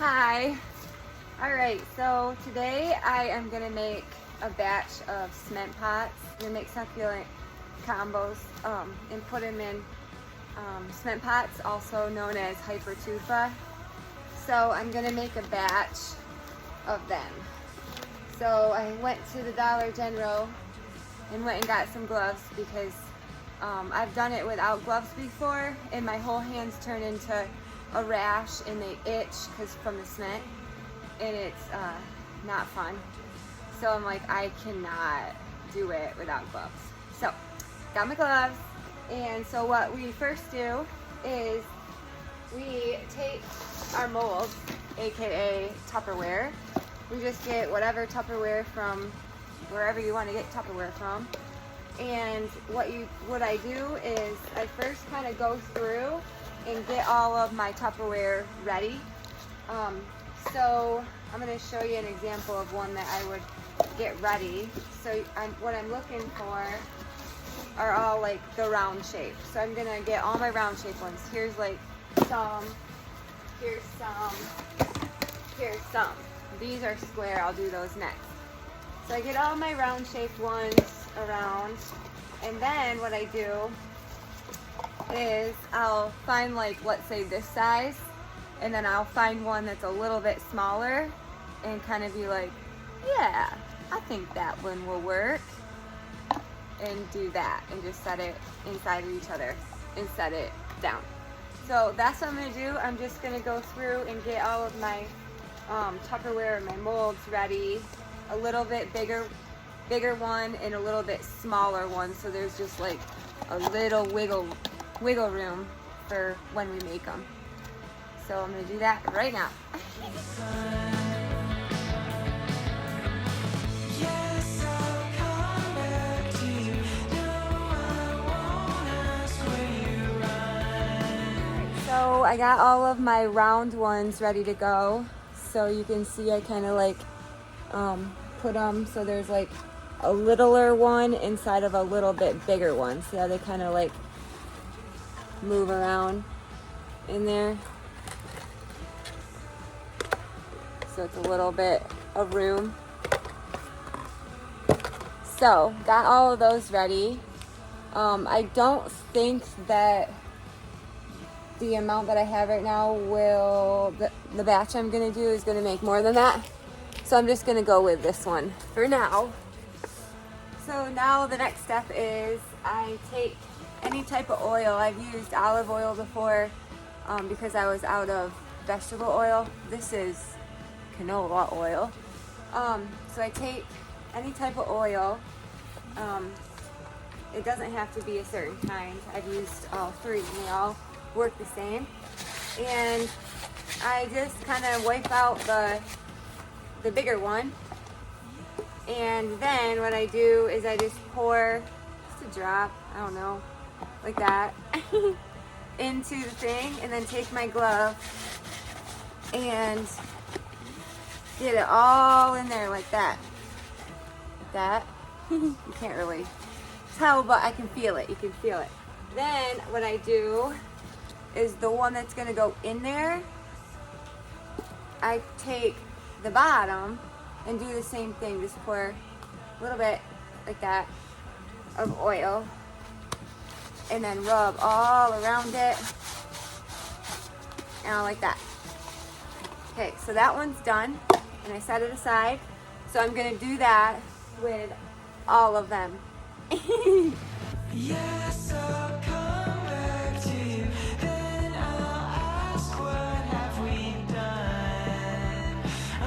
Hi. Alright, so today I am going to make a batch of cement pots. I'm going to make succulent combos and put them in cement pots, also known as hypertufa. So I'm going to make a batch of them. So I went to the Dollar General and went and got some gloves because I've done it without gloves before and my whole hands turn into a rash and they itch from the cement, and it's not fun. So I'm like, I cannot do it without gloves. So got my gloves, and so what we first do is we take our molds, aka Tupperware. We just get whatever Tupperware from wherever you want to get Tupperware from. And what I do is I first kind of go through and get all of my Tupperware ready. So I'm going to show you an example of one that I would get ready. So what I'm looking for are all like the round shape. So I'm going to get all my round shape ones. Here's like some, here's some, here's some. These are square, I'll do those next. So I get all my round shaped ones around, and then what I do is I'll find, like, let's say this size, and then I'll find one that's a little bit smaller and kind of be like, yeah, I think that one will work, and do that and just set it inside of each other and set it down. So that's what I'm going to do. I'm just going to go through and get all of my Tupperware, my molds ready, a little bit bigger one and a little bit smaller one, so there's just like a little wiggle room for when we make them. So I'm going to do that right now. So I got all of my round ones ready to go. So you can see I kind of like put them so there's like a littler one inside of a little bit bigger one. See how they kind of like move around in there? So it's a little bit of room. So got all of those ready. I don't think that the amount that I have right now the batch I'm gonna do is gonna make more than that. So I'm just gonna go with this one for now. So now the next step is I take any type of oil. I've used olive oil before because I was out of vegetable oil. This is canola oil. So I take any type of oil. It doesn't have to be a certain kind. I've used all three and they all work the same. And I just kind of wipe out the bigger one. And then what I do is I just pour just a drop, I don't know, like that, into the thing, and then take my glove and get it all in there like that. Like that. You can't really tell, but I can feel it. You can feel it. Then what I do is the one that's going to go in there, I take the bottom and do the same thing. Just pour a little bit like that of oil and then rub all around it and like that. Okay, so that one's done and I set it aside. So I'm going to do that with all of them. Yes, I'll come back to you. Then I'll ask, what have we done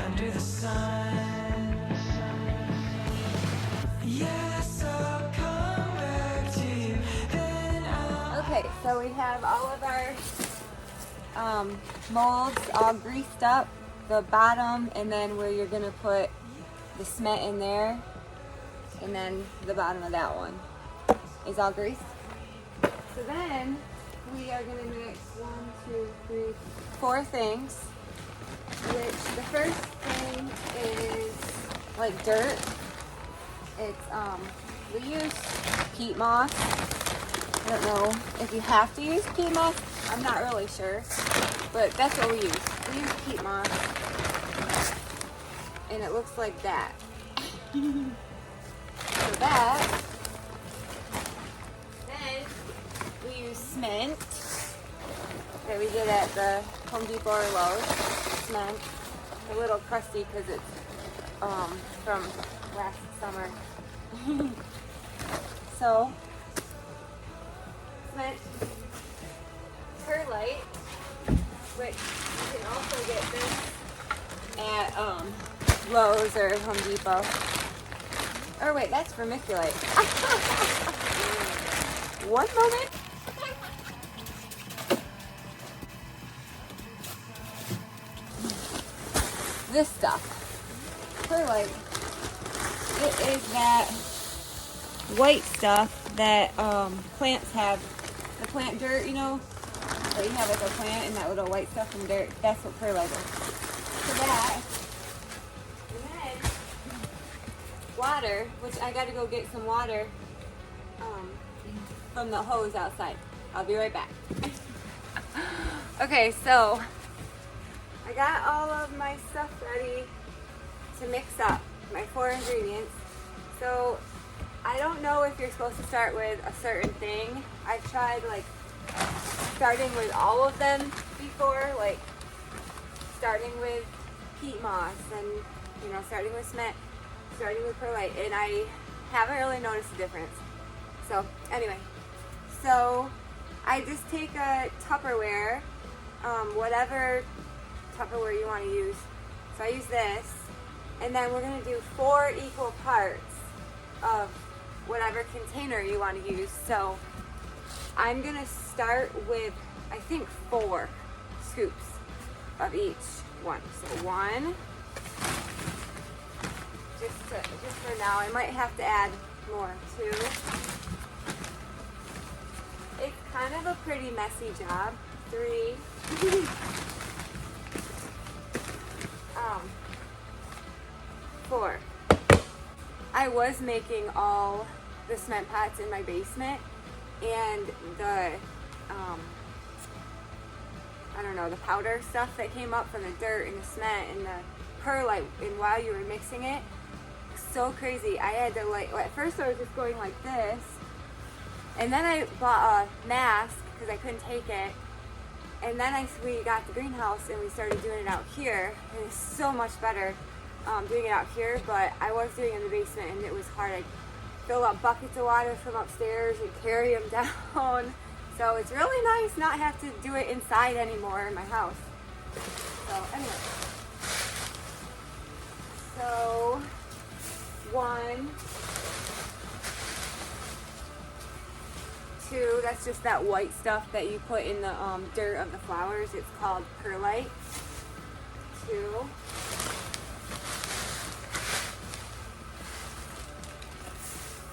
under the sun? Yes, I'll come back to you. Then I'll... Okay, so we have all of our molds all greased up, the bottom, and then where you're gonna put the cement in there, and then the bottom of that one is all greased. So then we are going to mix 1, 2, 3, 4 things, which the first thing is like dirt. It's we use peat moss. I don't know if you have to use peat moss. I'm not really sure, but that's what we use. We use peat moss, and it looks like that. So that, then we use cement that we get at the Home Depot or Lowe's. Cement, a little crusty because it's from last summer. So, cement, perlite, which you can also get this at Lowe's or Home Depot. Or wait, that's vermiculite. One moment. This stuff, perlite, it is that white stuff that plants have. The plant dirt, you know, so you have like a plant and that little white stuff from dirt. That's what perlite is. So that, and then water, which I got to go get some water from the hose outside. I'll be right back. Okay, so I got all of my stuff ready to mix up, my 4 ingredients. So I don't know if you're supposed to start with a certain thing. I've tried like starting with all of them before, like starting with peat moss and, you know, starting with cement, starting with perlite, and I haven't really noticed a difference. So anyway, so I just take a Tupperware, whatever Tupperware you want to use. So I use this, and then we're going to do 4 equal parts of whatever container you want to use. So I'm going to start with, I think, 4 scoops of each one. So 1, just for now. I might have to add more. 2. It's kind of a pretty messy job. 3. 4. I was making all the cement pots in my basement, and the I don't know, the powder stuff that came up from the dirt and the cement and the perlite, and while you were mixing it, so crazy. I had to, like, at first I was just going like this, and then I bought a mask because I couldn't take it, and then we got the greenhouse and we started doing it out here, and it's so much better doing it out here. But I was doing it in the basement and it was hard. I'd fill up buckets of water from upstairs and carry them down. So it's really nice not have to do it inside anymore in my house. So anyway, so 1, 2, that's just that white stuff that you put in the dirt of the flowers. It's called perlite. 2,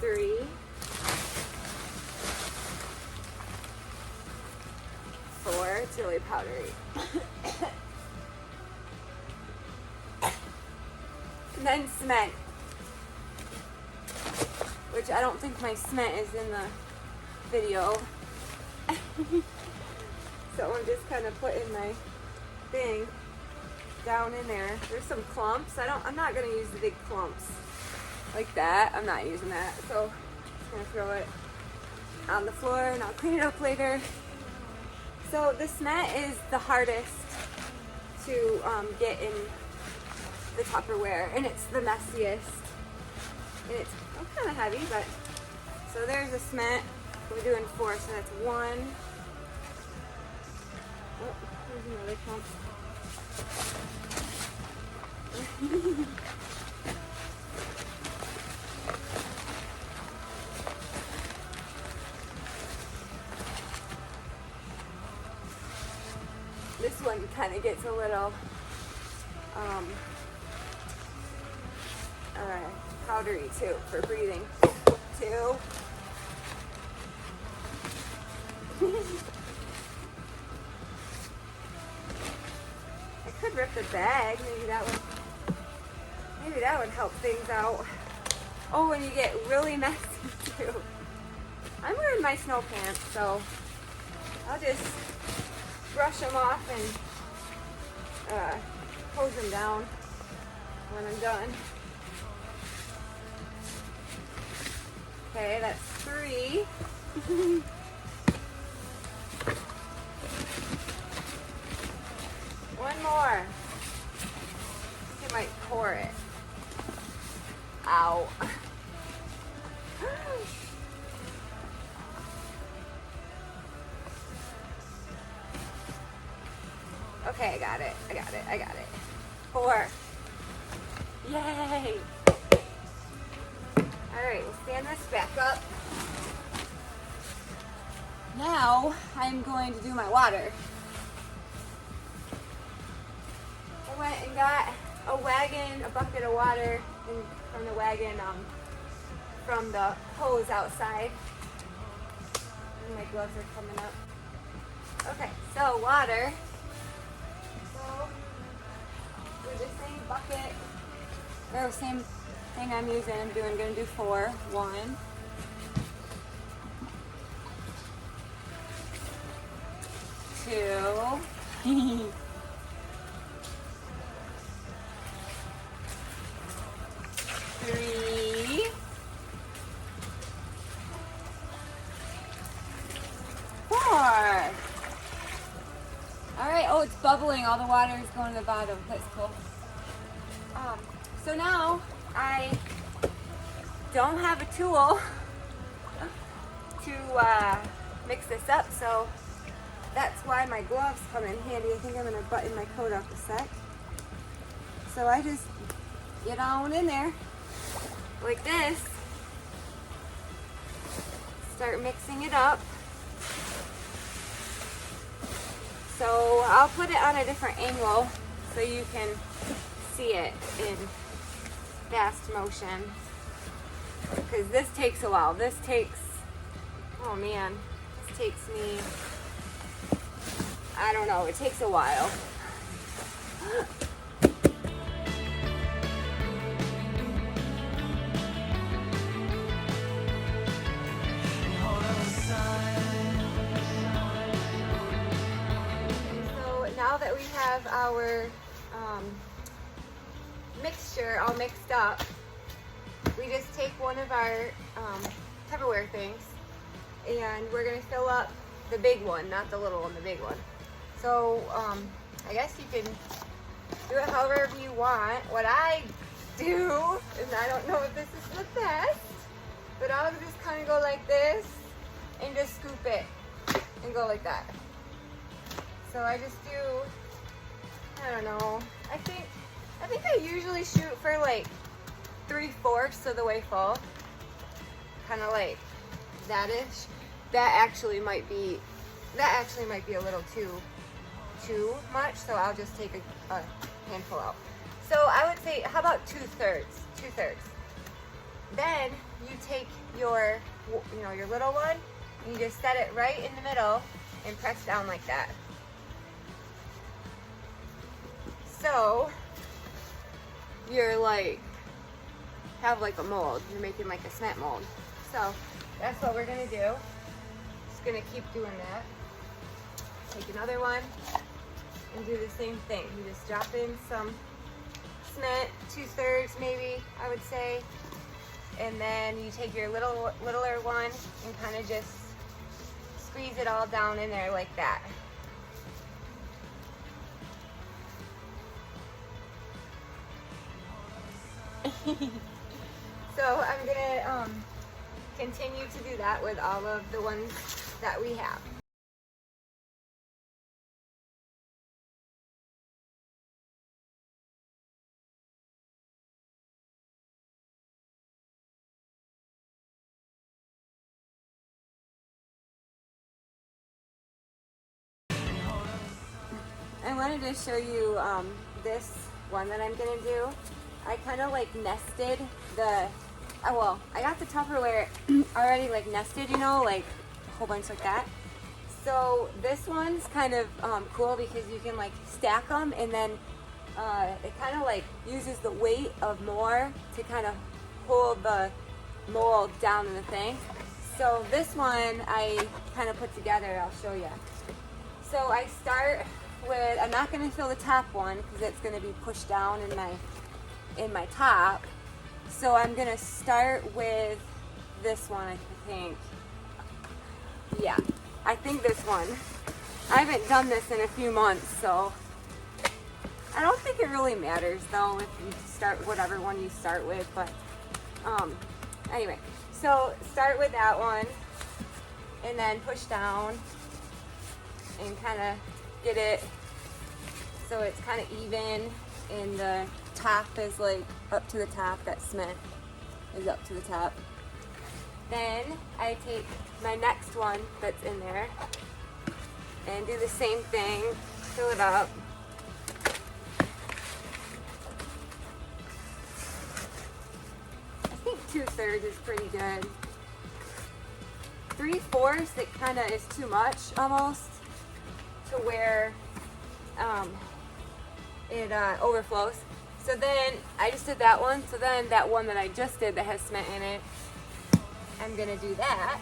3, 4, it's really powdery. And then cement, which I don't think my cement is in the video. So I'm just kind of putting my thing down in there. There's some clumps. I'm not going to use the big clumps like that. I'm not using that. So I'm just going to throw it on the floor and I'll clean it up later. So the cement is the hardest to get in the Tupperware, and it's the messiest. And it's kind of heavy, but so there's the cement. We're doing 4, so that's 1. Oh, there's another clump. This one kind of gets a little powdery too for breathing. 2. I could rip the bag. Maybe that would help things out. Oh, and you get really messy too. I'm wearing my snow pants, so I'll just brush them off and hose them down when I'm done. Okay, that's 3. One more. I think I might pour it. Ow. Okay, I got it. 4. Yay! Alright, we'll stand this back up. Now, I'm going to do my water. I went and got a bucket of water from the wagon, from the hose outside. And my gloves are coming up. Okay, so water. So, with the same bucket, or the same thing I'm using, I'm gonna do 4. 1. 2. 3. 4. Alright, oh, it's bubbling. All the water is going to the bottom. That's cool. So now I don't have a tool to mix this up, so that's why my gloves come in handy. I think I'm going to button my coat up a sec. So I just get on in there like this, start mixing it up. So I'll put it on a different angle so you can see it in fast motion, because this takes a while. This takes, oh man, this takes me, I don't know, it takes a while. Now that we have our mixture all mixed up, we just take one of our Tupperware things and we're going to fill up the big one, not the little one, the big one. So I guess you can do it however you want. What I do, and I don't know if this is the best, but I'll just kind of go like this and just scoop it and go like that. So I just do, I don't know, I think I usually shoot for like 3/4 of the way full. Kind of like that-ish. That actually might be a little too much, so I'll just take a handful out. So I would say, how about 2/3? Then you take your little one, and you just set it right in the middle and press down like that. So you're have like a mold. You're making like a cement mold. So that's what we're gonna do. Just gonna keep doing that. Take another one and do the same thing. You just drop in some cement, 2/3 maybe, I would say. And then you take your littler one and kind of just squeeze it all down in there like that. So I'm gonna continue to do that with all of the ones that we have. I wanted to show you this one that I'm gonna do. I kind of nested the, I got the Tupperware already nested, like a whole bunch like that. So this one's kind of cool because you can stack them, and then it kind of uses the weight of more to kind of hold the mold down in the thing. So this one I kind of put together, I'll show you. So I start with, I'm not going to fill the top one because it's going to be pushed down in my top. So I'm going to start with this one, I think. Yeah, I think this one. I haven't done this in a few months, so I don't think it really matters though if you start whatever one you start with, but anyway, so start with that one and then push down and kind of get it so it's kind of even and the top is like up to the top, that cement is up to the top. Then I take my next one that's in there and do the same thing, fill it up. I think 2/3 is pretty good. 3/4, it kind of is too much almost to where it overflows. So then I just did that one. So then that one that I just did that has cement in it, I'm gonna do that.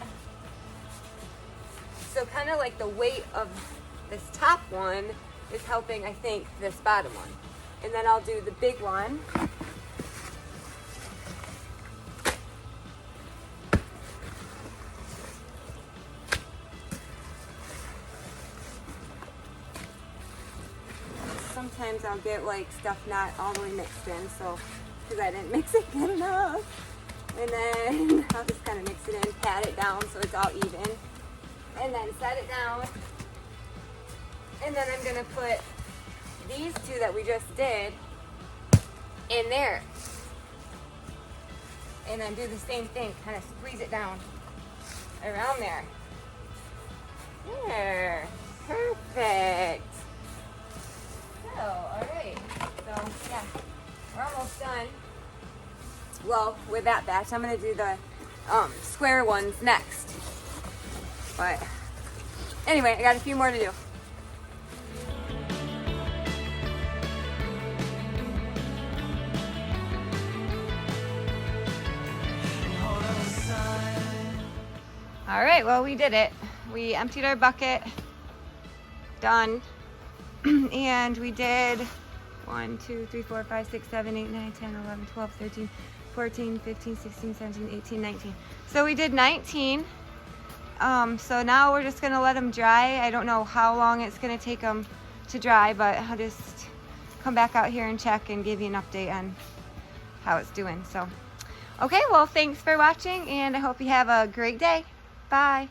So kind of like the weight of this top one is helping, I think, this bottom one. And then I'll do the big one. Sometimes I'll get like stuff not all the way mixed in, so because I didn't mix it good enough. And then I'll just kind of mix it in, pat it down so it's all even. And then set it down. And then I'm gonna put these two that we just did in there. And then do the same thing, kind of squeeze it down around there. There, perfect. So, all right, so yeah, we're almost done. Well, with that batch, I'm gonna do the square ones next. But anyway, I got a few more to do. All right, well, we did it. We emptied our bucket, done. And we did 1, 2, 3, 4, 5, 6, 7, 8, 9, 10, 11, 12, 13, 14, 15, 16, 17, 18, 19. So we did 19. So now we're just gonna let them dry. I don't know how long it's gonna take them to dry, but I'll just come back out here and check and give you an update on how it's doing. So, okay, well, thanks for watching and I hope you have a great day. Bye.